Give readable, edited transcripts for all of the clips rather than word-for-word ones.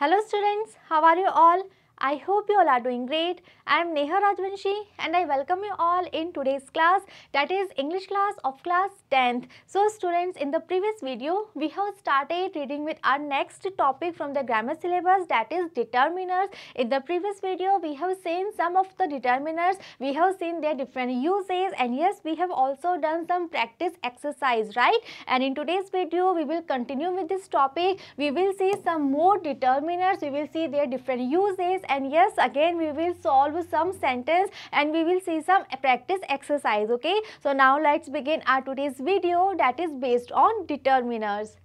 Hello students, how are you all? I hope you all are doing great. I am 𝐄-𝐊𝐀𝐊𝐿𝐻 and I welcome you all in today's class, that is English class of class 10th. So students, in the previous video we have started reading with our next topic from the grammar syllabus, that is determiners. In the previous video we have seen some of the determiners, we have seen their different uses, and yes, we have also done some practice exercise, right? And in today's video we will continue with this topic. We will see some more determiners, we will see their different uses, and yes, again we will solve some sentence and we will see some practice exercise. Okay, so now let's begin our today's video, that is based on determiners.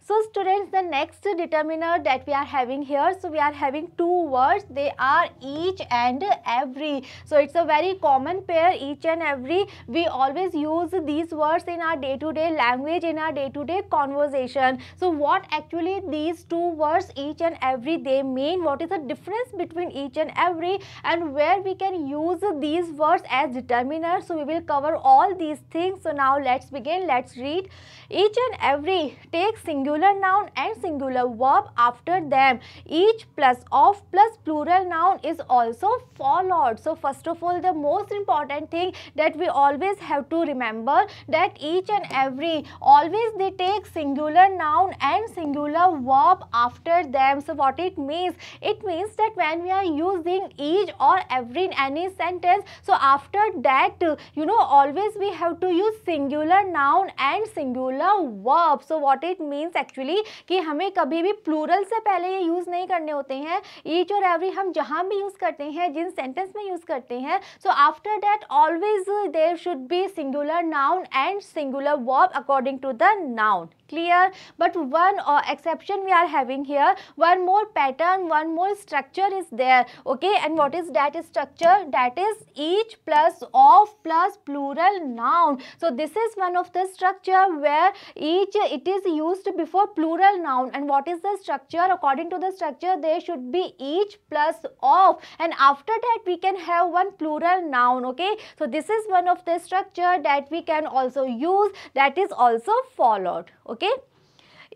So students, the next determiner that we are having here, so we are having two words, they are each and every. So it's a very common pair, each and every. We always use these words in our day-to-day language, in our day-to-day conversation. So what actually these two words, each and every, they mean? What is the difference between each and every, and where we can use these words as determiners? So we will cover all these things. So now let's begin, let's read. Each and every take singular noun and singular verb after them. Each plus of plus plural noun is also followed. So first of all, the most important thing that we always have to remember, that each and every, always they take singular noun and singular verb after them. So what it means? It means that when we are using each or every in any sentence, so after that, always we have to use singular noun and singular verb. So what it means actually कि हमें कभी भी plural से पहले ये use नहीं करने होते हैं. ईच और एवरी हम जहां भी यूज करते हैं, जिन सेंटेंस में यूज करते हैं, so after that always there should be singular noun and singular verb according to the noun. Clear? But one exception we are having here, one more pattern, one more structure is there. Okay, and what is that structure? That is each plus of plus plural noun. So this is one of the structure where each, it is used before plural noun. And what is the structure? According to the structure, there should be each plus of, and after that we can have one plural noun. Okay, so this is one of the structure that we can also use, that is also followed. Okay,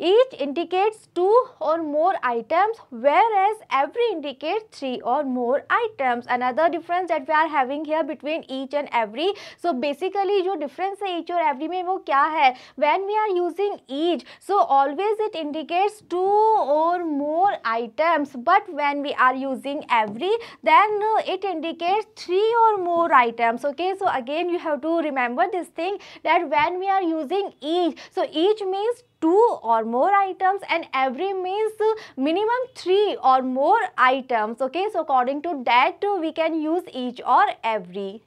each indicates two or more items, whereas every indicates three or more items. Another difference that we are having here between each and every. So basically जो difference है each और every में वो क्या है? When we are using each, so always it indicates two or more items, but when we are using every, then it indicates three or more items. Okay, so again you have to remember this thing, that when we are using each, so each means two or more items and every means minimum three or more items. Okay, so according to that we can use each or every.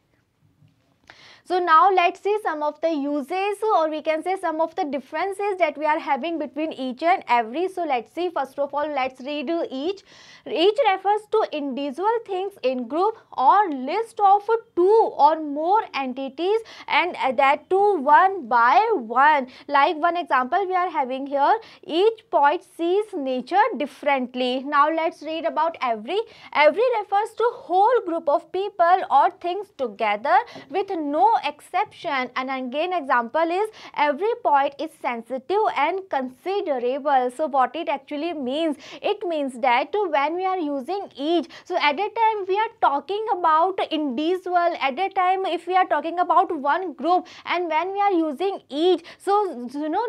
So now let's see some of the uses, or we can say some of the differences that we are having between each and every. So let's see, first of all let's read each. Each refers to individual things in group or list of two or more entities, and that too one by one. Like one example we are having here, each poet sees nature differently. Now let's read about every. Every refers to whole group of people or things together with no exception. And again example is, every poet is sensitive and considerable. So what it actually means? It means that when we are using each, so at a time we are talking about individual, at a time if we are talking about one group, and when we are using each, so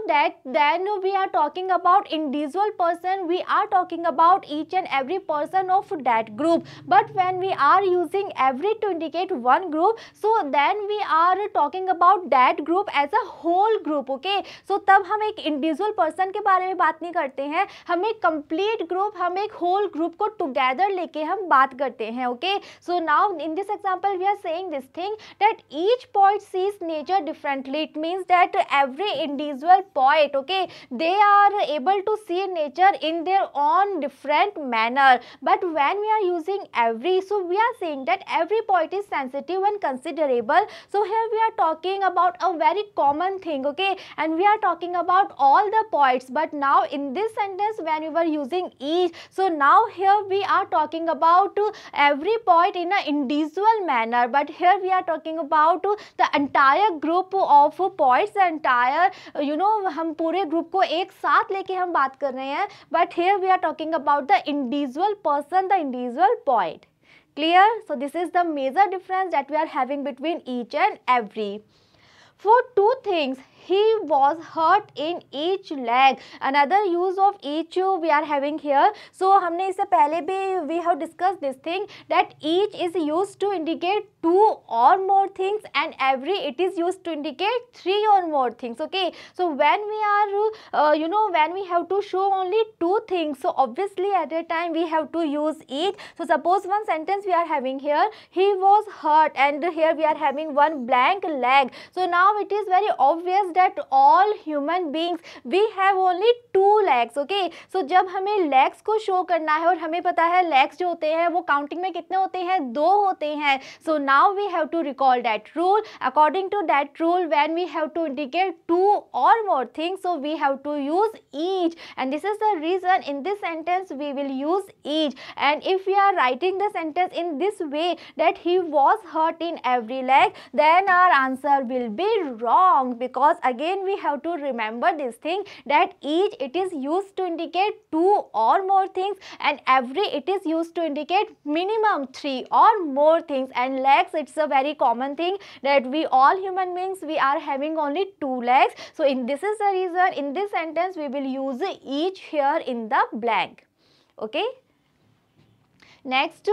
that then we are talking about individual person, we are talking about each and every person of that group. But when we are using every to indicate one group, so then we are talking about that group as a whole group. Okay, so तब हम एक individual person के बारे में बात नहीं करते हैं, हम एक complete group, हम एक whole group को together लेके हम बात करते हैं. Okay, so now in this example we are saying this thing, that each poet sees nature differently. It means that every individual poet, okay, they are able to see nature in their own different manner. But when we are using every, so we are saying that every poet is sensitive and considerable. So So here we are talking about a very common thing, okay, and we are talking about all the poets. But now in this sentence when we were using each, so now here we are talking about every poet in an individual manner, but here we are talking about the entire group of poets, the entire हम पूरे group को एक साथ लेके हम बात कर रहे हैं, but here we are talking about the individual person, the individual poet. Clear? So this is the major difference that we are having between each and every. For two things, he was hurt in each leg. Another use of each we are having here. So हमने इससे पहले भी we have discussed this thing that each is used to indicate two or more things and every it is used to indicate three or more things. Okay, so when we are when we have to show only two things, so obviously at a time we have to use each. So suppose one sentence we are having here, he was hurt, and here we are having one blank leg. So now it is very obvious that all human beings we have only two legs. Okay, so जब हमें legs को show करना है और हमें पता है legs जो होते हैं वो counting में कितने होते हैं, दो होते हैं. So now we have to recall that rule. According to that rule, when we have to indicate two or more things, so we have to use each, and this is the reason in this sentence we will use each. And if we are writing the sentence in this way that he was hurt in every leg, then our answer will be wrong, because again we have to remember this thing that each it is used to indicate two or more things and every it is used to indicate minimum three or more things, and legs it's a very common thing that we all human beings we are having only two legs. So this is the reason in this sentence we will use each here in the blank. Okay, next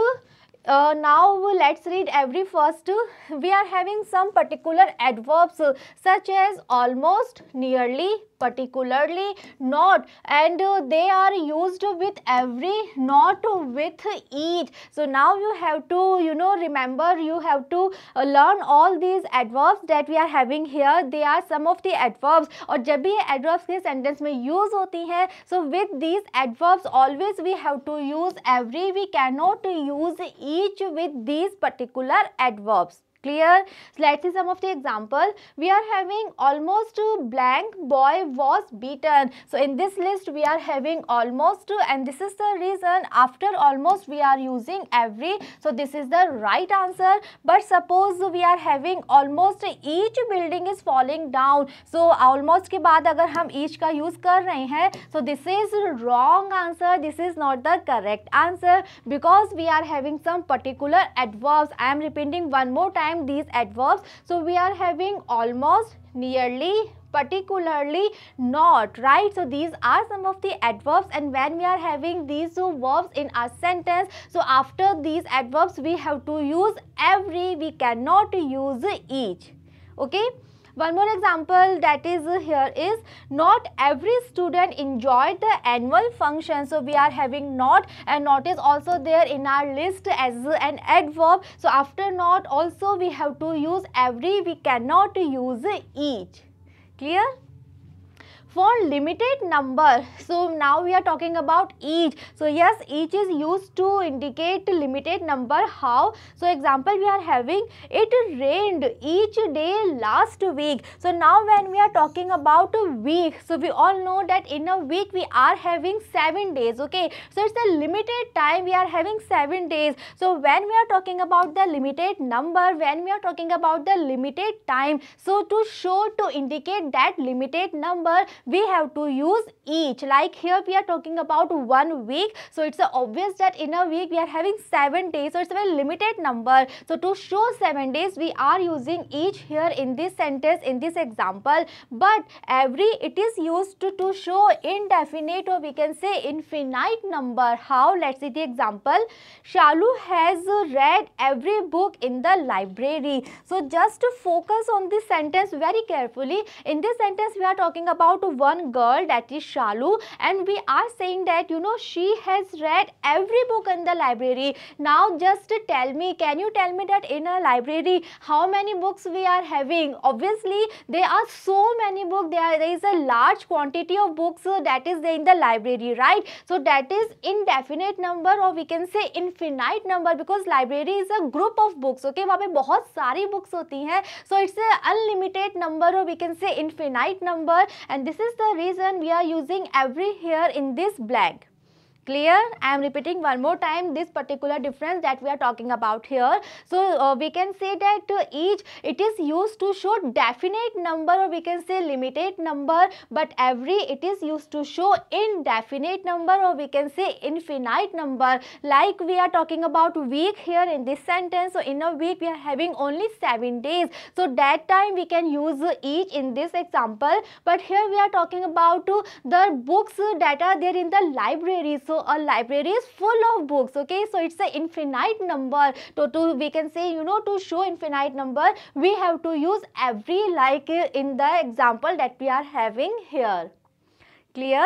now let's read every first. We are having some particular adverbs such as almost, nearly, particularly, not, and they are used with every, not with each. So now you have to remember, you have to learn all these adverbs that we are having here. They are some of the adverbs, और जब भी ये adverbs के sentence में use होती हैं, so with these adverbs always we have to use every. We cannot use each with these particular adverbs. Clear? So let's see some of the example. We are having almost blank boy was beaten. So in this list we are having almost, and this is the reason after almost we are using every. So this is the right answer. But suppose we are having almost each building is falling down. So almost के बाद अगर हम each का use कर रहे हैं, so this is wrong answer. This is not the correct answer because we are having some particular adverbs. I am repeating one more time these adverbs. So we are having almost, nearly, particularly, not, right? So these are some of the adverbs, and when we are having these two verbs in our sentence, so after these adverbs we have to use every. We cannot use each. Okay, one more example that is here is not every student enjoyed the annual function. So we are having not, and not is also there in our list as an adverb. So after not also we have to use every. We cannot use each. Clear? For limited number, so now we are talking about each. So yes, each is used to indicate limited number. How? So example we are having, it rained each day last week. So now when we are talking about a week, so we all know that in a week we are having 7 days. Okay, so it's a limited time, we are having 7 days. So when we are talking about the limited number, when we are talking about the limited time, so to show, to indicate that limited number, we have to use each. Like here we are talking about 1 week, so it's obvious that in a week we are having 7 days, so it's a very limited number. So to show 7 days we are using each here in this sentence, in this example. But every it is used to show indefinite, or we can say infinite number. How? Let's see the example. Shalu has read every book in the library. So just to focus on this sentence very carefully. In this sentence we are talking about one girl, that is Shalu, and we are saying that she has read every book in the library. Now just tell me, can you tell me that in a library how many books we are having? Obviously there are so many books, there is a large quantity of books that is there in the library, right? So that is indefinite number, or we can say infinite number, because library is a group of books. Okay, वहाँ पे बहुत सारी books होती हैं, so it's a unlimited number, or we can say infinite number, and this is the reason we are using every here in this blank. Clear? I am repeating one more time this particular difference that we are talking about here. So we can say that each, it is used to show definite number, or we can say limited number, but every, it is used to show indefinite number, or we can say infinite number. Like we are talking about week here in this sentence. So in a week we are having only 7 days, so that time we can use each in this example. But here we are talking about the books that are there in the library. So a library is full of books. Okay, so it's an infinite number. To we can say, to show infinite number, we have to use every, like in the example that we are having here. Clear?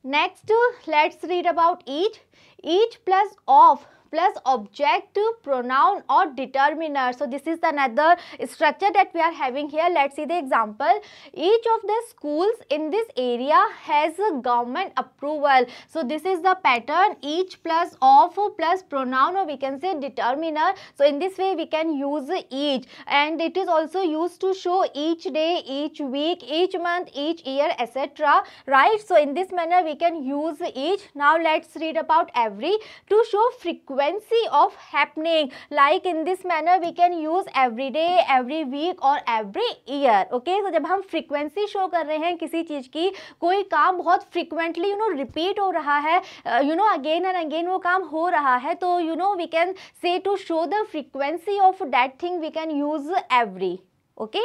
Next, let's read about each. Each plus of plus object, pronoun or determiner. So this is another structure that we are having here. Let's see the example. Each of the schools in this area has a government approval. So this is the pattern, each plus of plus pronoun, or we can say determiner. So in this way we can use each, and it is also used to show each day, each week, each month, each year, etc. Right? So in this manner we can use each. Now let's read about every. To show frequency of happening, like in this manner we can use every day, every week or every year. Okay, so जब हम frequency show कर रहे हैं किसी चीज की, कोई काम बहुत frequently repeat हो रहा है, again and again वो काम हो रहा है, तो we can say to show the frequency of that thing we can use every. Okay.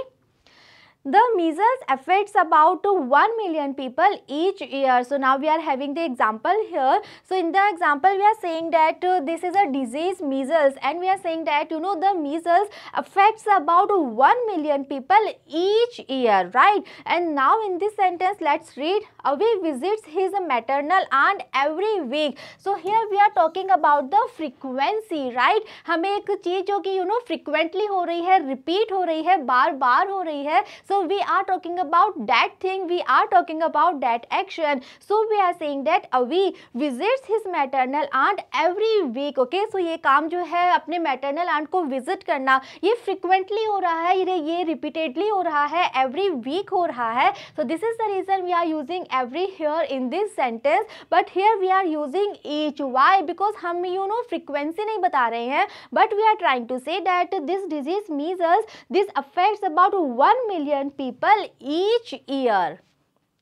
The measles affects about 1 million people each year. So now we are having the example here. So in the example we are saying that this is a disease, measles, and we are saying that the measles affects about 1 million people each year, right? And now in this sentence let's read, Avi visits his maternal aunt every week. So here we are talking about the frequency, right? हमें एक चीज जो कि frequently हो रही है, repeat हो रही है, बार बार हो रही है. So we are talking about that thing, we are talking about that action. So we are saying that Avi visits his maternal aunt every week. Okay, so ये काम जो है अपने maternal aunt को visit करना, ये frequently हो रहा है, ये repeatedly हो रहा है, every week हो रहा है. So this is the reason we are using every here in this sentence. But here we are using each. Why? Because हम frequency नहीं बता रहे हैं, but we are trying to say that this disease measles, this affects about 1 million people each year.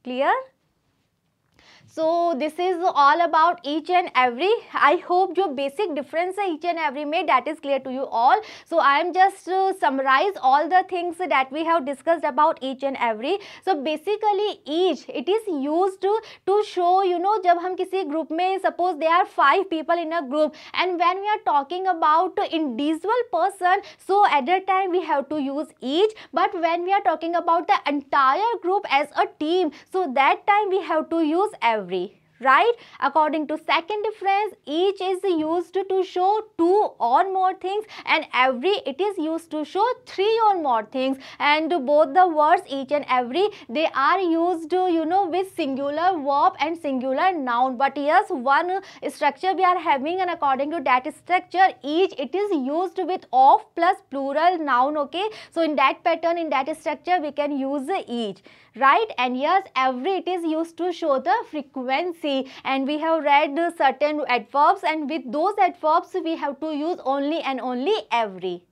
Clear? So this is all about each and every. I hope जो basic difference है each and every में, that is clear to you all. So I am just summarize all the things that we have discussed about each and every. So basically each, it is used to show जब हम किसी group में, suppose there are 5 people in a group, and when we are talking about individual person, so at that time we have to use each. But when we are talking about the entire group as a team, so that time we have to use every. Right? According to second difference, each is used to show 2 or more things, and every, it is used to show 3 or more things. And both the words each and every, they are used with singular verb and singular noun. But yes, one structure we are having, and according to that structure, each, it is used with of plus plural noun. Okay, so in that pattern, in that structure we can use each. Right? And yes, every, it is used to show the frequency, and we have read certain adverbs, and with those adverbs we have to use only and only every.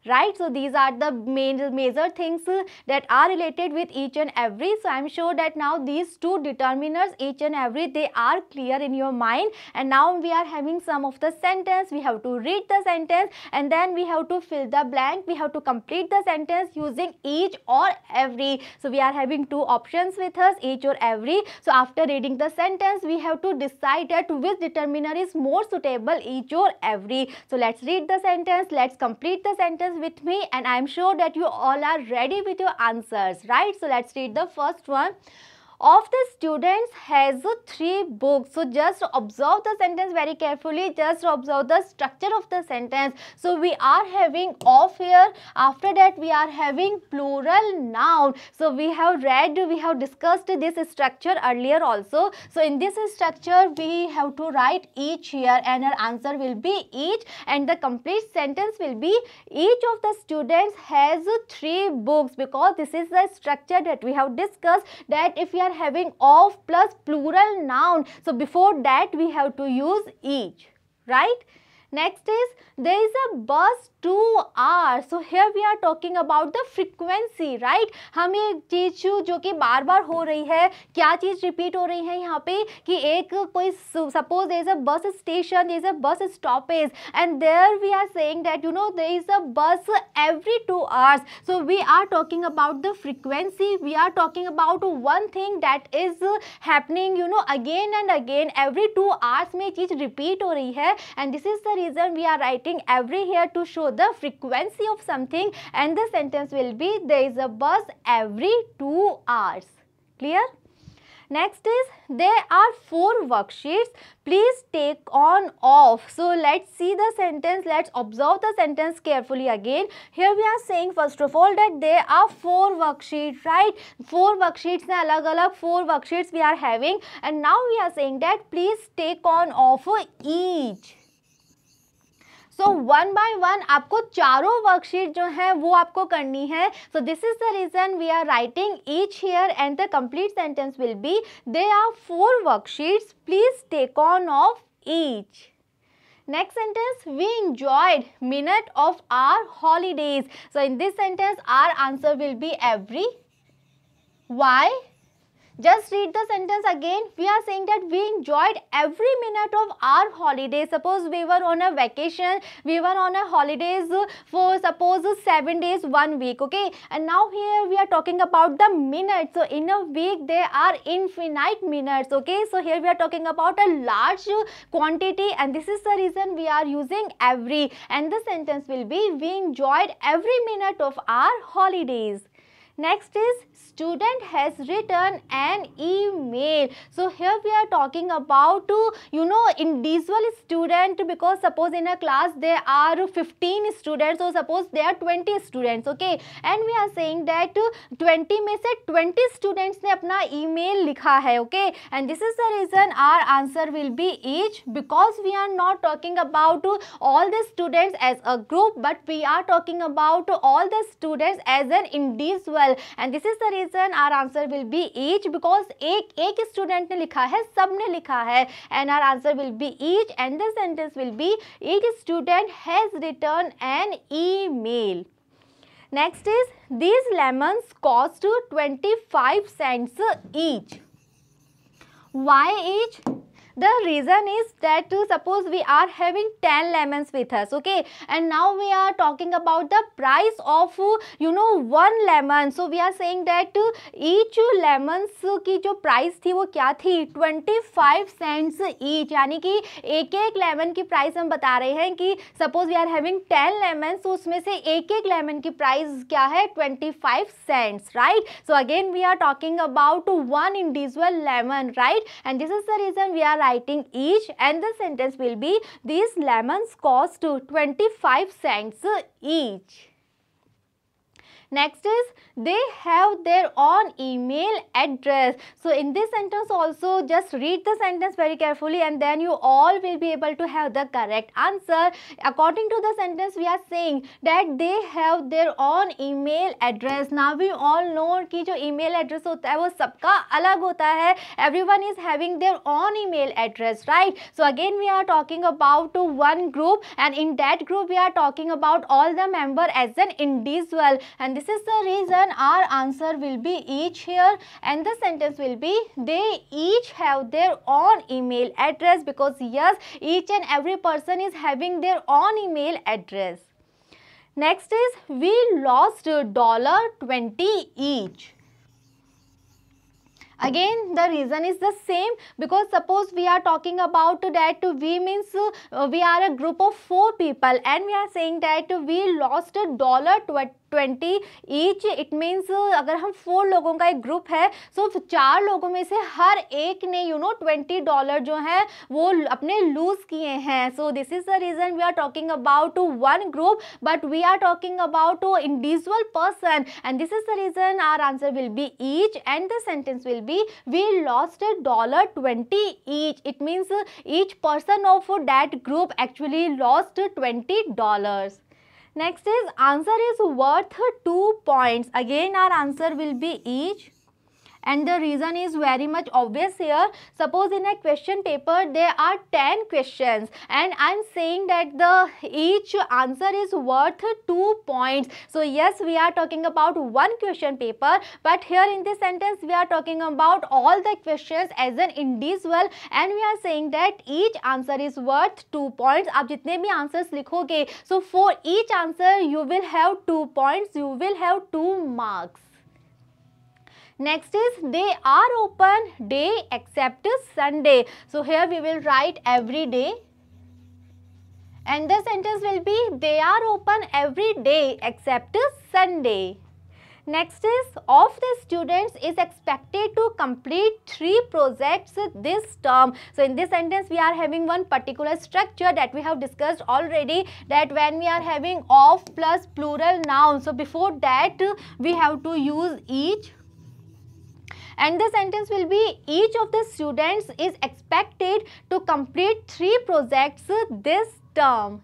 Right? So these are the major things that are related with each and every. So I am sure that now these 2 determiners, each and every, they are clear in your mind. And now we are having some of the sentence. We have to read the sentence, and then we have to fill the blank. We have to complete the sentence using each or every. So we are having 2 options with us, each or every. So after reading the sentence, we have to decide that which determiner is more suitable, each or every. So let's read the sentence, let's complete the sentence sentence with me and I am sure that you all are ready with your answers, right? So let's read the first one. Of the students has 3 books. So just observe the sentence very carefully. Just observe the structure of the sentence. So we are having of here. After that we are having plural noun. So we have read, we have discussed this structure earlier also. So in this structure we have to write each here and our answer will be each, and the complete sentence will be each of the students has 3 books, because this is the structure that we have discussed, that if we are having of plus plural noun, so before that we have to use each, right? Next is there is a bus to hours. So here we are talking about the frequency, right? हम ये चीज जो कि बार बार हो रही है, क्या चीज रिपीट हो रही है यहाँ पे कि एक कोई suppose there is a bus station, there is a bus stoppage, and there we are saying that there is a bus every 2 hours. So we are talking about the frequency. We are talking about one thing that is happening again and again, every 2 hours में चीज repeat हो रही है, and this is the reason we are writing every here to show the frequency of something, and the sentence will be there is a bus every 2 hours. Clear? Next is there are 4 worksheets. Please take on off. So let's see the sentence. Let's observe the sentence carefully again. Here we are saying first of all that there are 4 worksheets, right? 4 worksheets है, अलग-अलग 4 worksheets we are having, and now we are saying that please take on off each. So one by one आपको चारों worksheet जो है वो आपको करनी है. So this is the reason we are writing each here, and the complete sentence will be there are 4 worksheets. Please take on of each. Next sentence, we enjoyed minute of our holidays. So in this sentence our answer will be every. Why? Just read the sentence again. We are saying that we enjoyed every minute of our holiday. Suppose we were on a vacation, we were on a holidays for suppose 7 days, 1 week, okay? And now here we are talking about the minutes. So in a week there are infinite minutes, okay? So here we are talking about a large quantity, and this is the reason we are using every, and the sentence will be we enjoyed every minute of our holidays. Next is student has written an email. So here we are talking about individual student, because suppose in a class there are 15 students, so suppose there are 20 students, okay, and we are saying that 20 में से 20 students ने अपना email लिखा है, okay, and this is the reason our answer will be each, because we are not talking about all the students as a group, but we are talking about all the students as an individual, and this is the reason our answer will be each, because एक student ने लिखा है, सब ने लिखा है, and our answer will be each, and the sentence will be each student has written an email. Next is these lemons cost 25 cents each. Why each? The reason is that suppose we are having 10 lemons with us, okay, and now we are talking about the price of 1 lemon. So we are saying that each lemons की जो price थी वो क्या थी, 25 cents each, यानी कि एक lemon की price हम बता रहे हैं कि suppose we are having 10 lemons, तो उसमें से एक lemon की price क्या है, 25 cents, right? So again we are talking about one individual lemon, right? And this is the reason we are writing each, and the sentence will be these lemons cost 25 cents each. Next is they have their own email address. So in this sentence also just read the sentence very carefully, and then you all will be able to have the correct answer. According to the sentence we are saying that they have their own email address. Now we all know कि जो email address होता है वो सबका अलग होता है. Everyone is having their own email address, right? So again we are talking about one group, and in that group we are talking about all the member as an individual, and this is the reason our answer will be each here, and the sentence will be they each have their own email address, because yes, each and every person is having their own email address. Next is we lost $20 each. Again, the reason is the same, because suppose we are talking about that we means we are a group of 4 people and we are saying that we lost $20 each. It means अगर हम 4 लोगों का एक group है, so 4 लोगों में से हर एक ने $20 जो है वो अपने लूज किए हैं. So this is the reason we are talking about one group, but we are talking about individual person, and this is the reason our answer will be each, and the sentence will be we lost $20 each. It means each person of that group actually lost $20. Next is answer is worth 2 points. Again our answer will be each, and the reason is very much obvious here. Suppose in a question paper there are 10 questions and I am saying that the each answer is worth 2 points. So yes, we are talking about one question paper, but here in this sentence we are talking about all the questions as an individual, and we are saying that each answer is worth 2 points. आप जितने भी answers लिखोगे, so for each answer you will have 2 points, you will have 2 marks. Next is they are open day except Sunday. So here we will write every day, and the sentence will be they are open every day except Sunday. Next is of the students is expected to complete 3 projects this term. So in this sentence we are having one particular structure that we have discussed already, that when we are having of plus plural noun, so before that we have to use each, and the sentence will be each of the students is expected to complete 3 projects this term.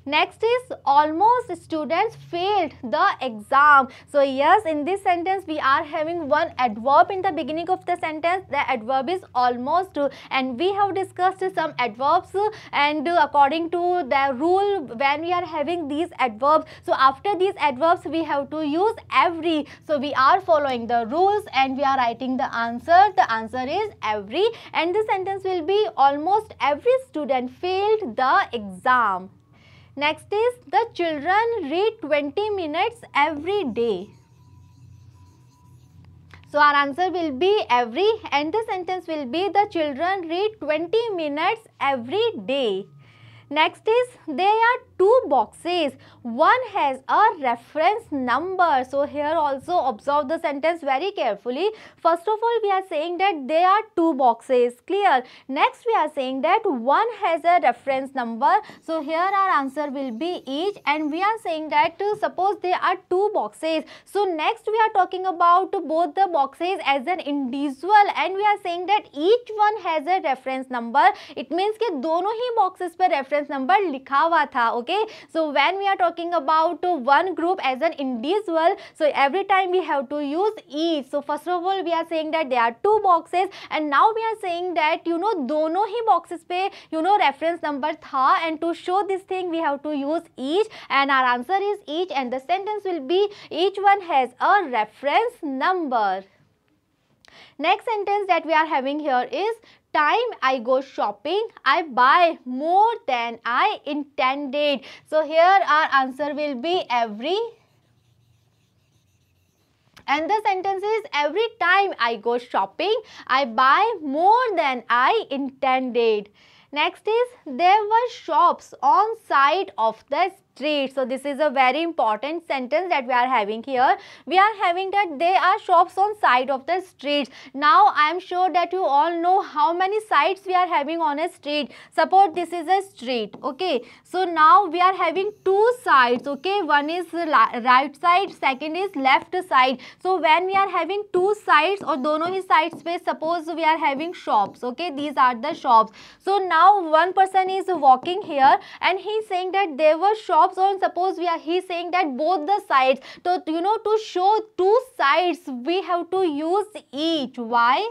Next is almost students failed the exam. So yes, in this sentence we are having one adverb in the beginning of the sentence. The adverb is almost, and we have discussed some adverbs, and according to the rule when we are having these adverbs, so after these adverbs we have to use every. So we are following the rules and we are writing the answer. The answer is every, and the sentence will be almost every student failed the exam. Next is the children read 20 minutes every day. So our answer will be every, and the sentence will be the children read 20 minutes every day. Next is there are 2 boxes. One has a reference number. So here also observe the sentence very carefully. First of all we are saying that there are 2 boxes. Clear? Next we are saying that one has a reference number. So here our answer will be each, and we are saying that suppose there are 2 boxes. So next we are talking about both the boxes as an individual, and we are saying that each one has a reference number. It means कि दोनों ही boxes पे reference number लिखा हुआ था. Okay, so when we are talking about one group as an individual, so every time we have to use each. So first of all we are saying that there are 2 boxes, and now we are saying that दोनों ही boxes पे reference number था, and to show this thing we have to use each, and our answer is each, and the sentence will be each one has a reference number. Next sentence that we are having here is time I go shopping, I buy more than I intended. So here our answer will be every, and the sentence is every time I go shopping, I buy more than I intended. Next is there were shops on side of the street. So this is a very important sentence that we are having here. We are having that there are shops on side of the streets. Now I am sure that you all know how many sides we are having on a street. Suppose this is a street. Okay, so now we are having 2 sides. Okay, one is right side, second is left side. So when we are having 2 sides और दोनों ही sides पे suppose we are having shops. Okay, these are the shops. So now one person is walking here and he is saying that there were shops on, suppose he is saying that both the sides. So to show 2 sides we have to use each. Why?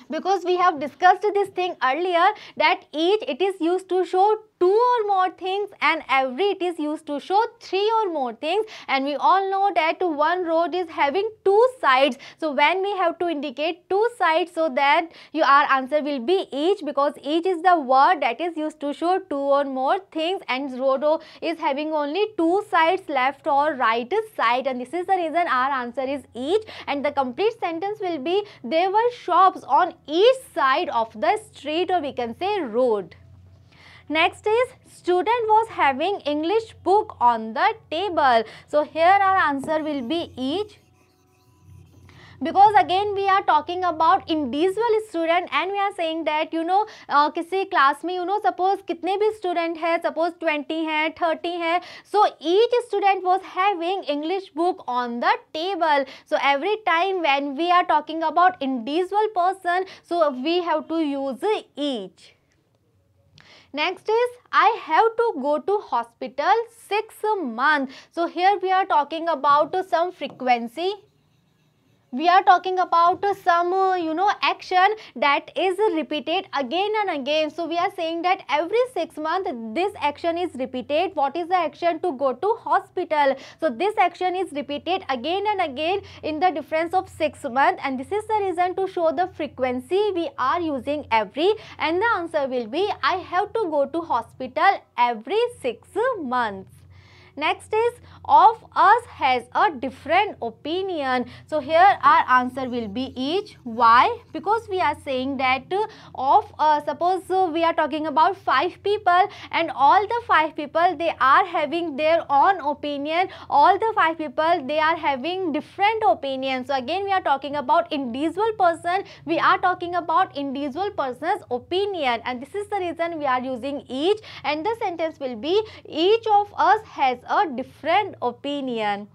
Because we have discussed this thing earlier that each it is used to show 2 two or more things, and every it is used to show three or more things. And we all know that one road is having two sides. So when we have to indicate two sides, so that our answer will be each, because each is the word that is used to show two or more things, and road is having only two sides, left or right side, and this is the reason our answer is each. And the complete sentence will be there were shops on each side of the street, or we can say road. Next is student was having English book on the table. So here our answer will be each, because again we are talking about individual student, and we are saying that किसी class में suppose कितने भी student है, suppose 20 है, 30 है, so each student was having English book on the table. So every time when we are talking about individual person, so we have to use each. Next is I have to go to hospital 6 months. So here we are talking about some frequency. We are talking about some action that is repeated again and again. So we are saying that every 6 months this action is repeated. What is the action? To go to hospital. So this action is repeated again and again in the difference of 6 months, and this is the reason to show the frequency we are using every, and the answer will be I have to go to hospital every 6 months. Next is of us has a different opinion. So here our answer will be each. Why? Because we are saying that of suppose we are talking about 5 people, and all the 5 people they are having their own opinion. All the 5 people they are having different opinions. So again we are talking about individual person. We are talking about individual person's opinion, and this is the reason we are using each, and the sentence will be each of us has a different opinion.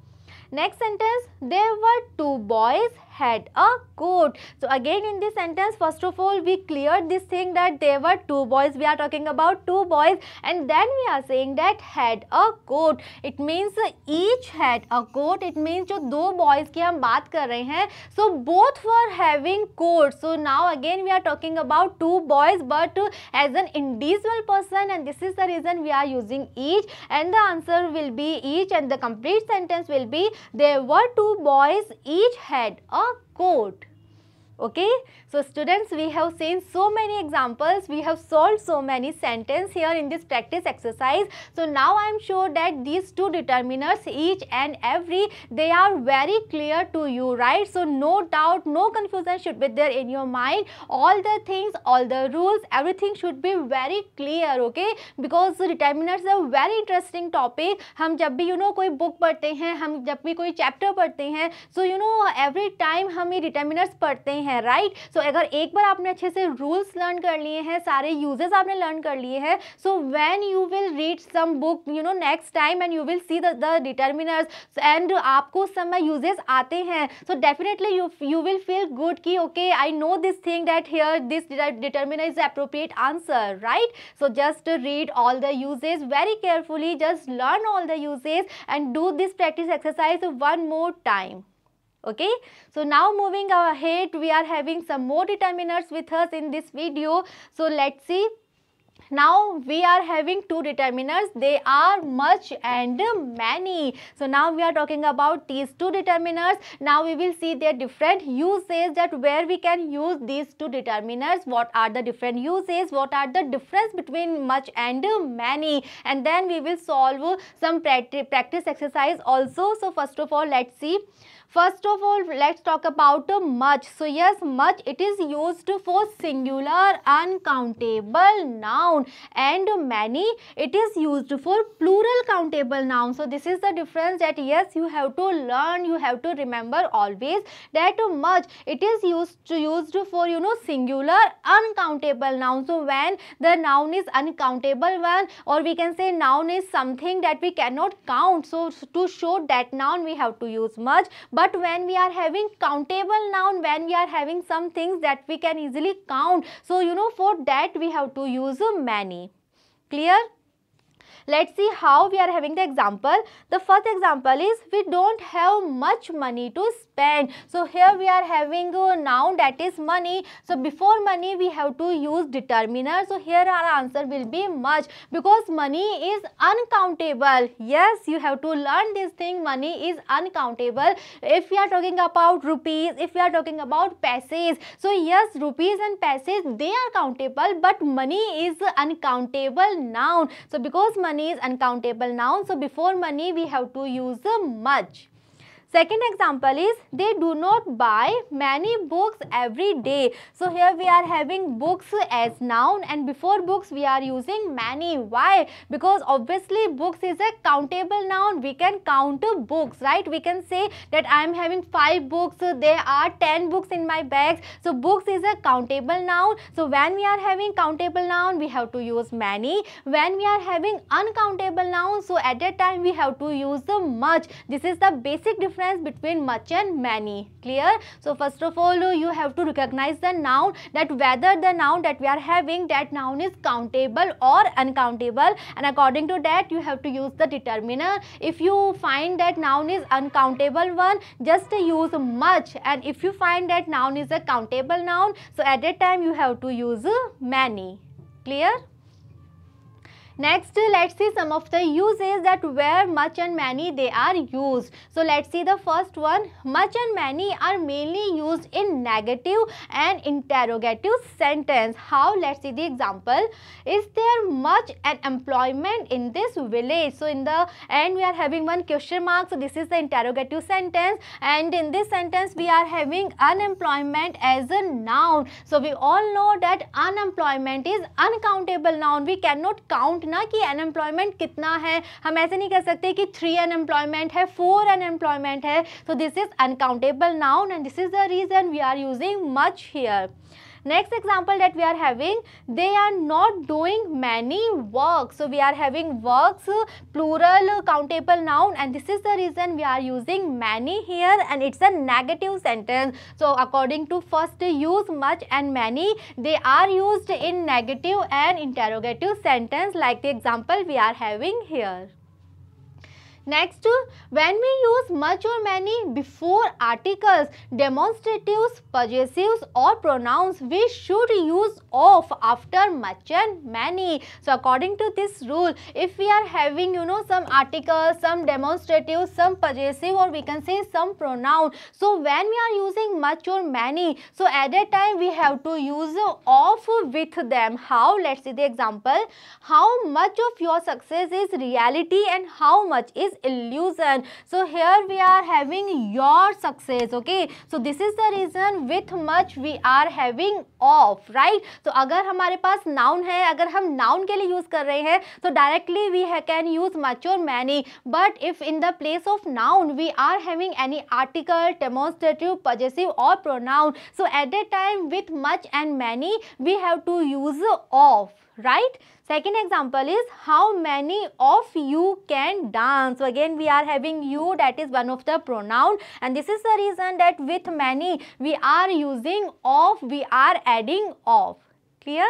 Next sentence, there were 2 boys had a coat. So again in this sentence, first of all we cleared this thing that there were 2 boys. We are talking about 2 boys, and then we are saying that had a coat. It means each had a coat. It means जो 2 boys की हम बात कर रहे हैं, so both were having coats. So now again we are talking about 2 boys, but as an individual person, and this is the reason we are using each, and the answer will be each, and the complete sentence will be there were 2 boys, each had a coat. Okay, so students, we have seen so many examples, we have solved so many sentences here in this practice exercise. So now I am sure that these 2 determiners, each and every, they are very clear to you, right? So no doubt, no confusion should be there in your mind. All the things, all the rules, everything should be very clear, okay? Because determiners are a very interesting topic. हम जब भी कोई book पढ़ते हैं, हम जब भी कोई chapter पढ़ते हैं, so every time हम ये determiners पढ़ते हैं, राइट? सो अगर एक बार आपने अच्छे से रूल्स लर्न कर लिए हैं, सारे यूजेस आपने लर्न कर लिए हैं, so when you will read some book next time and you will see the determiners, and आपको समय यूजेस आते हैं, so definitely you will feel good कि okay I know this thing that here this determiner is appropriate answer, right? So just read all the uses very carefully, just learn all the uses and do this practice exercise one more time. Okay, so now moving ahead, we are having some more determiners with us in this video. So let's see. Now we are having 2 determiners. They are much and many. So now we are talking about these 2 determiners. Now we will see their different uses, that where we can use these 2 determiners, what are the different uses, what are the difference between much and many, and then we will solve some practice exercise also. So first of all, let's see. First of all, let's talk about much. So yes, much, it is used for singular uncountable noun, and many, it is used for plural countable noun. So this is the difference, that yes, you have to learn, you have to remember always that much, it is used for singular uncountable noun. So when the noun is uncountable one, or we can say noun is something that we cannot count, so to show that noun we have to use much. But when we are having countable noun, when we are having some things that we can easily count, so for that we have to use many. Clear? Let's see how we are having the example. The first example is we don't have much money to spend. So here we are having a noun that is money. So before money we have to use determiner. So here our answer will be much, because money is uncountable. Yes, you have to learn this thing. Money is uncountable. If we are talking about rupees, if we are talking about paise, so yes, rupees and paise, they are countable, but money is uncountable noun. So because money is uncountable noun, so before money we have to use much. Second example is they do not buy many books every day. So here we are having books as noun, and before books we are using many. Why? Because obviously books is a countable noun. We can count books, right? We can say that I am having 5 books, there are 10 books in my bags. So books is a countable noun. So when we are having countable noun, we have to use many. When we are having uncountable noun, so at that time we have to use the much. This is the basic difference between much and many. Clear? So first of all, you have to recognize the noun, that whether the noun that we are having, that noun is countable or uncountable, and according to that you have to use the determiner. If you find that noun is uncountable one, just use much, and if you find that noun is a countable noun, so at that time you have to use many. Clear? Next, let's see some of the uses that where much and many they are used. So let's see the first one. Much and many are mainly used in negative and interrogative sentence. How? Let's see the example. Is there much an employment in this village? So in the end we are having one question mark. So this is the interrogative sentence, and in this sentence we are having unemployment as a noun. So we all know that unemployment is uncountable noun. We cannot count ना कि unemployment कितना है. हम ऐसे नहीं कह सकते कि 3 अनएम्प्लॉयमेंट है, 4 अनएम्प्लॉयमेंट है. So this is uncountable noun, and this is the reason we are using much here. Next example that we are having, they are not doing many works. So we are having works, plural countable noun, and this is the reason we are using many here, and it's a negative sentence. So according to first use, much and many, they are used in negative and interrogative sentence, like the example we are having here. Next, when we use much or many before articles, demonstratives, possessives or pronouns, we should use of after much and many. So according to this rule, if we are having some articles, some demonstratives, some possessive, or we can say some pronoun, so when we are using much or many, so at that time we have to use of with them. How? Let's see the example. How much of your success is reality and how much is illusion? So here we are having your success. Okay, so this is the reason with much we are having of, right? So अगर हमारे पास noun है, अगर हम noun के लिए use कर रहे हैं, तो directly we can use much or many. But if in the place of noun we are having any article, demonstrative, possessive or pronoun, so at that time with much and many we have to use of, right? Second example is how many of you can dance. So again we are having you, that is one of the pronoun, and this is the reason that with many we are using of, we are adding of. Clear?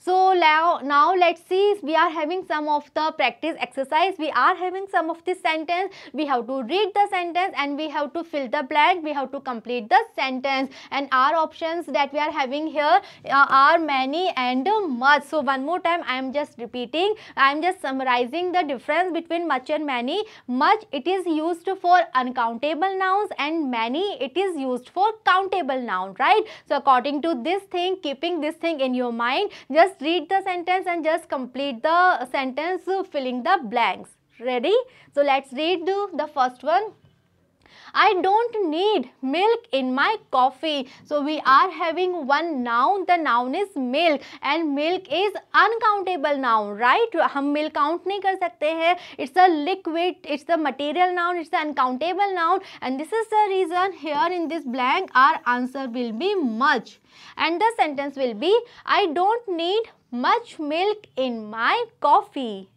So now let's see, we are having some of the practice exercise. We are having some of this sentence. We have to read the sentence and we have to fill the blank. We have to complete the sentence, and our options that we are having here are many and much. So one more time I am just repeating, I am just summarizing the difference between much and many. Much, it is used for uncountable nouns, and many, it is used for countable noun, right? So according to this thing, keeping this thing in your mind, just read the sentence and just complete the sentence filling the blanks. Ready? So let's read the first one. I don't need milk in my coffee. So we are having one noun. The noun is milk, and milk is uncountable noun, right? हम milk count नहीं कर सकते हैं. It's a liquid, it's the material noun, it's the uncountable noun, and this is the reason here in this blank our answer will be much, and the sentence will be I don't need much milk in my coffee.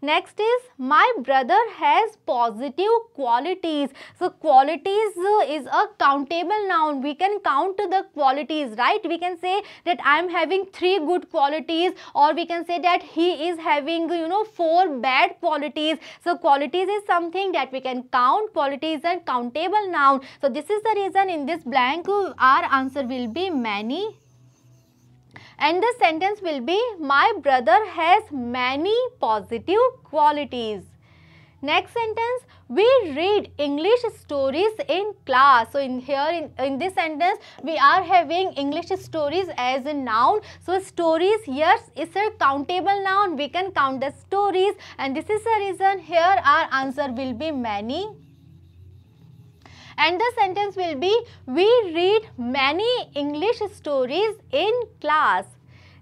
Next is my brother has positive qualities. So qualities is a countable noun. We can count the qualities, right? We can say that I am having 3 good qualities, or we can say that he is having 4 bad qualities. So qualities is something that we can count. Qualities is a countable noun. So this is the reason in this blank our answer will be many. And the sentence will be my brother has many positive qualities. Next sentence, we read English stories in class. So in this sentence we are having English stories as a noun. So stories here is a countable noun. We can count the stories, and this is the reason here our answer will be many. And the sentence will be we read many English stories in class.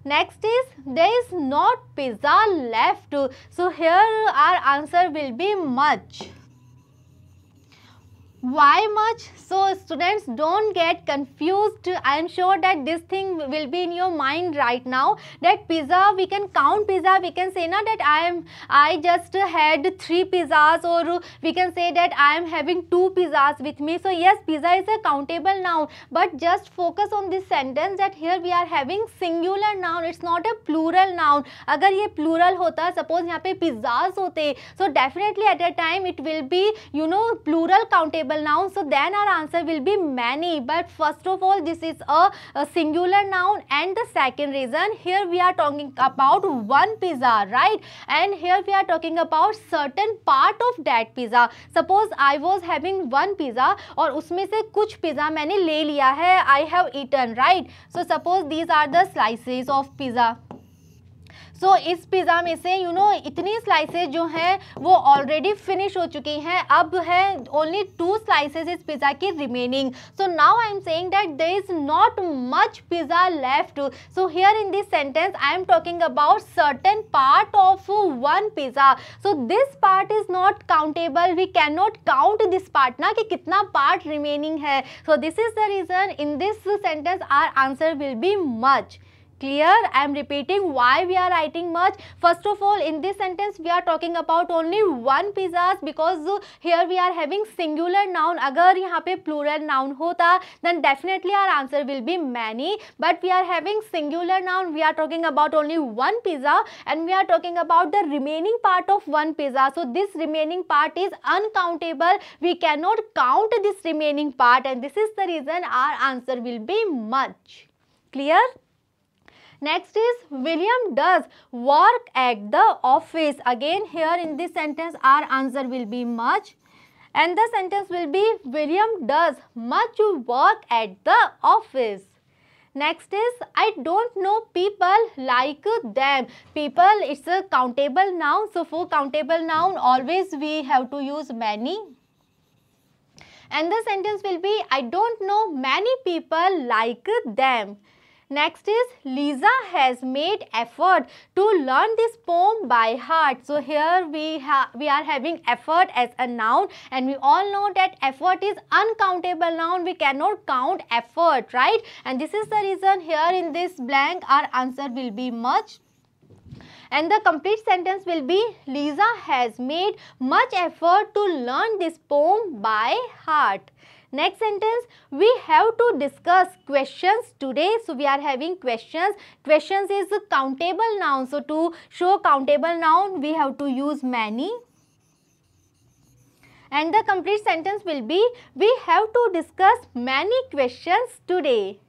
Next is there is not pizza left. So here our answer will be much. Why much? So students, don't get confused. I am sure that this thing will be in your mind right now, that pizza, we can count pizza. We can say that I just had 3 pizzas, or we can say that I am having 2 pizzas with me. So yes, pizza is a countable noun, but just focus on this sentence that here we are having singular noun. It's not a plural noun. अगर ये plural होता, suppose यहाँ पे pizzas होते, so definitely at that time it will be plural countable noun. So then our answer will be many. But first of all, this is a singular noun. And the second reason, here we are talking about one pizza, right? And here we are talking about certain part of that pizza. Suppose I was having one pizza और उसमें से कुछ pizza मैंने ले लिया है, I have eaten, right? So suppose these are the slices of pizza. सो इस pizza में से इतनी स्लाइसेज जो हैं वो ऑलरेडी फिनिश हो चुकी हैं, अब है ओनली 2 स्लाइसेज इस पिज़्ज़ा की remaining. So now I am saying that there is not much pizza left. So here in this sentence I am talking about certain part of one pizza. So this part is not countable. We can not count this part ना, कि कितना part remaining है. So this is the reason in this sentence our answer will be much. Clear? I am repeating why we are writing much. First of all, in this sentence we are talking about only one pizzas, because here we are having singular noun. अगर यहाँ पे plural noun होता then definitely our answer will be many, but we are having singular noun. We are talking about only one pizza and we are talking about the remaining part of one pizza. So this remaining part is uncountable. We cannot count this remaining part, and this is the reason our answer will be much. Clear? Next is William does work at the office. Again here in this sentence our answer will be much, and the sentence will be William does much work at the office. Next is I don't know people like them. People, it's a countable noun. So for countable noun always we have to use many. And the sentence will be I don't know many people like them. Next is Lisa has made effort to learn this poem by heart. So here we are having effort as a noun, and we all know that effort is uncountable noun. We cannot count effort, right? And this is the reason here in this blank our answer will be much. And the complete sentence will be Lisa has made much effort to learn this poem by heart. Next sentence, we have to discuss questions today. So we are having questions. Questions is a countable noun. So to show countable noun, we have to use many. And the complete sentence will be, we have to discuss many questions today.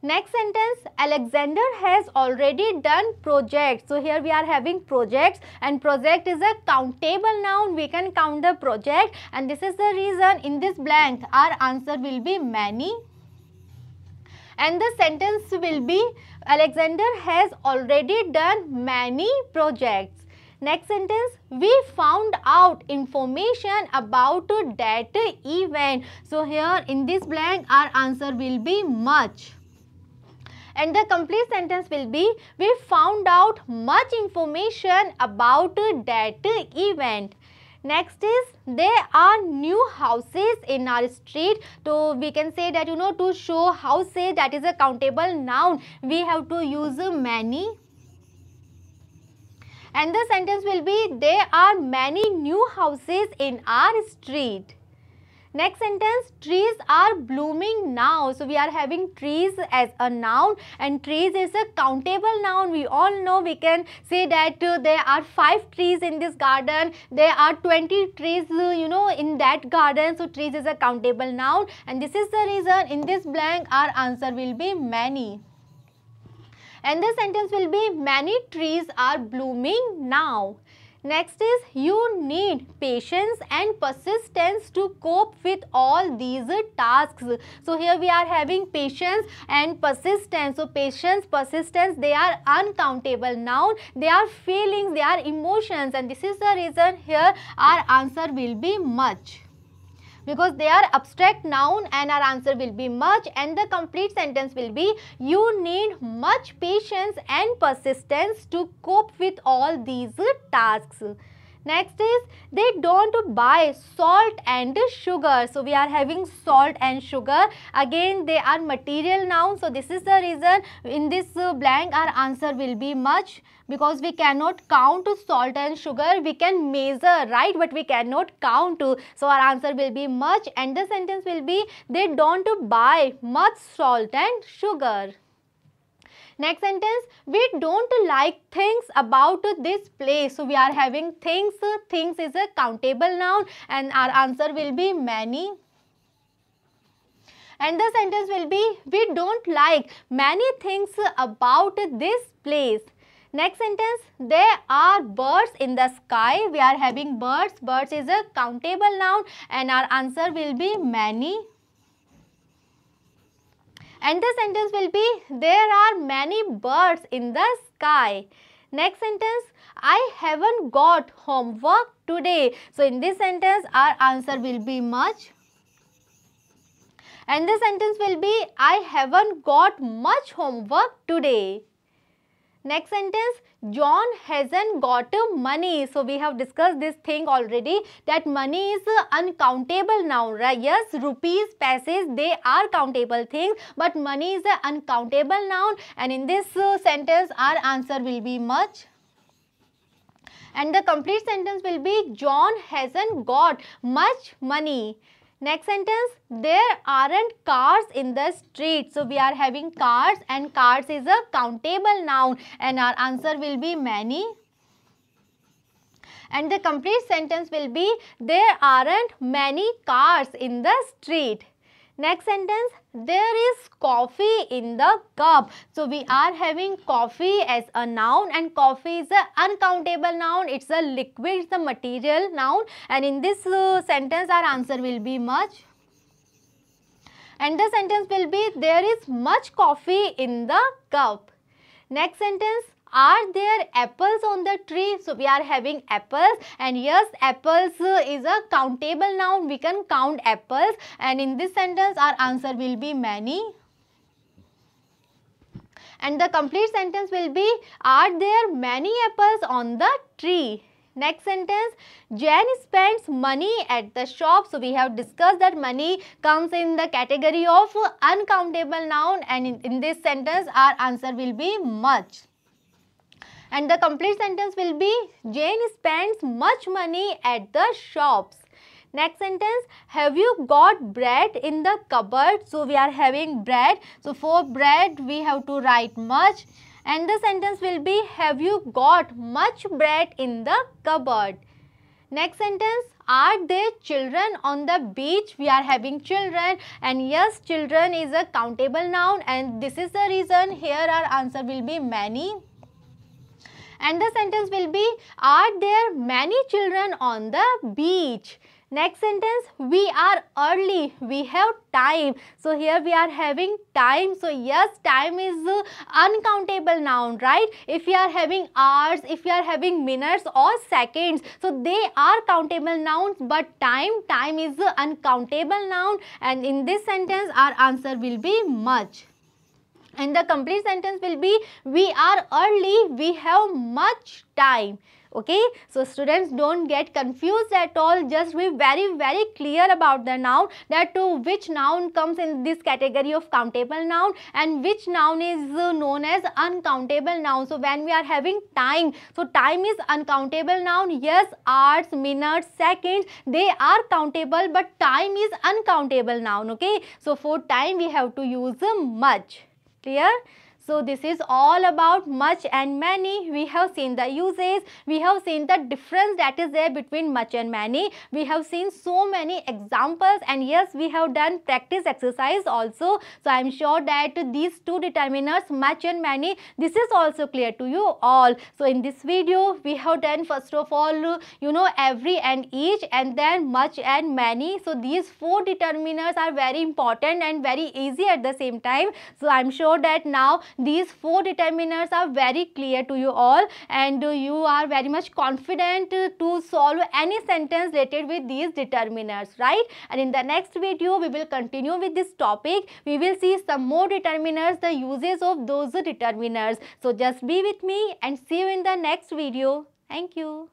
Next sentence, Alexander has already done projects. So here we are having projects, and project is a countable noun. We can count the project, and this is the reason in this blank our answer will be many. And the sentence will be Alexander has already done many projects. Next sentence, we found out information about that event. So here in this blank our answer will be much. And the complete sentence will be, we found out much information about that event. Next is, there are new houses in our street. So we can say that to show houses, that is a countable noun, we have to use many. And the sentence will be, there are many new houses in our street. Next sentence, trees are blooming now. So we are having trees as a noun, and trees is a countable noun. We all know, we can say that there are 5 trees in this garden. There are 20 trees in that garden. So trees is a countable noun, and this is the reason in this blank our answer will be many. And the sentence will be, many trees are blooming now. Next is, you need patience and persistence to cope with all these tasks. So here we are having patience and persistence. So patience, persistence, they are uncountable noun. They are feelings, they are emotions, and this is the reason here our answer will be much, because they are abstract noun, and our answer will be much. And the complete sentence will be, you need much patience and persistence to cope with all these tasks. Next is, they don't buy salt and sugar. So we are having salt and sugar. Again, they are material nouns. So this is the reason in this blank our answer will be much, because we cannot count salt and sugar. We can measure, right, but we cannot count. So our answer will be much, and the sentence will be, they don't buy much salt and sugar. Next sentence, we don't like things about this place. So we are having things. Things is a countable noun, and our answer will be many. And the sentence will be, we don't like many things about this place. Next sentence, there are birds in the sky. We are having birds. Birds is a countable noun, and our answer will be many. And the sentence will be, there are many birds in the sky. Next sentence, I haven't got homework today. So in this sentence our answer will be much. And the sentence will be, I haven't got much homework today. Next sentence, John hasn't got money. So we have discussed this thing already, that money is uncountable noun, right? Yes, rupees, paise, they are countable things, but money is an uncountable noun, and in this sentence our answer will be much. And the complete sentence will be, John hasn't got much money. Next sentence, there aren't cars in the street. So we are having cars, and cars is a countable noun, and our answer will be many. And the complete sentence will be, there aren't many cars in the street. Next sentence, there is coffee in the cup. So we are having coffee as a noun, and coffee is an uncountable noun. It's a liquid, it's a material noun, and in this sentence our answer will be much. And the sentence will be, there is much coffee in the cup. Next sentence, are there apples on the tree? So we are having apples, and yes, apples is a countable noun. We can count apples, and in this sentence our answer will be many. And the complete sentence will be, are there many apples on the tree? Next sentence, Jen spends money at the shop. So we have discussed that money comes in the category of uncountable noun, and in this sentence our answer will be much. And the complete sentence will be, Jane spends much money at the shops. Next sentence, have you got bread in the cupboard? So we are having bread. So for bread we have to write much. And the sentence will be, have you got much bread in the cupboard? Next sentence, are there children on the beach? We are having children, and yes, children is a countable noun, and this is the reason here our answer will be many. And the sentence will be, are there many children on the beach? Next sentence, we are early, we have time. So here we are having time. So yes, time is uncountable noun, right? If we are having hours, if we are having minutes or seconds, so they are countable nouns, but time is uncountable noun, and in this sentence our answer will be much. And the complete sentence will be, we are early, we have much time. Okay, so students, don't get confused at all. Just be very clear about the noun, that which noun comes in this category of countable noun and which noun is known as uncountable noun. So when we are having time, so time is uncountable noun. Yes, hours, minutes, seconds, they are countable, but time is uncountable noun. Okay, so for time we have to use much. Clear? So this is all about much and many. We have seen the uses, we have seen the difference that is there between much and many. We have seen so many examples, and yes, we have done practice exercise also. So I am sure that these two determiners, much and many, this is also clear to you all. So in this video we have done first of all every and each, and then much and many. So these four determiners are very important and very easy at the same time. So I am sure that now these four determiners are very clear to you all, and you are very much confident to solve any sentence related with these determiners, right? And in the next video we will continue with this topic. We will see some more determiners, the uses of those determiners. So just be with me and see you in the next video. Thank you.